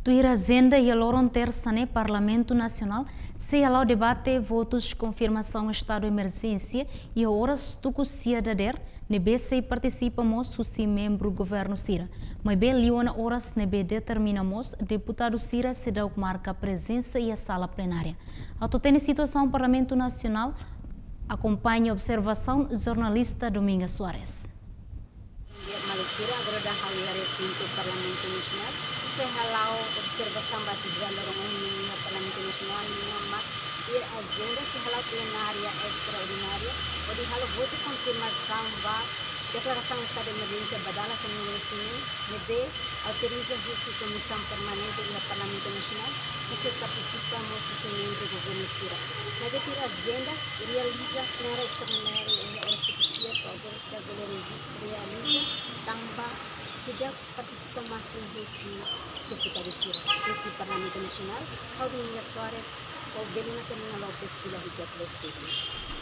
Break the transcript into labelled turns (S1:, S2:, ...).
S1: Tuir Ajenda e Loron Tersa ne Parlamentu Nasional se Halao debate Votus Konfirmasaun Estadu Emerjensia e Oras Tuku Neebe se Partisipa Husi Membru Governu Sira. Maibe liona Oras Neebe Determina Deputadu Sira Seidauk Marka Prezensa e a Sala Plenaria. Hatene Situasaun Parlamentu Nasional Akompanha Observasaun jornalista Dominga Soares.
S2: Sira agora da Parlamentu Nasional se Halao Observasaun batu Loron no Parlamentu Nasional mat e Ajenda se Halao Plenaria extraordinária ou de Halao voto Konfirmasaun Declaração de Estado de Emerjensia badala sa Neebe autoriza Husi Comissão Permanente e Parlamentu Nasional que se participa no Membru Governu Sira. Na Ajenda realiza Plenaria extraordinária e Oras Tuku realiza tambah Seidauk partisipa masing Husi Deputadu Sira, Husi Parlamentu Nasional, Dominga Soares, Governu Lopes Vila Estadu.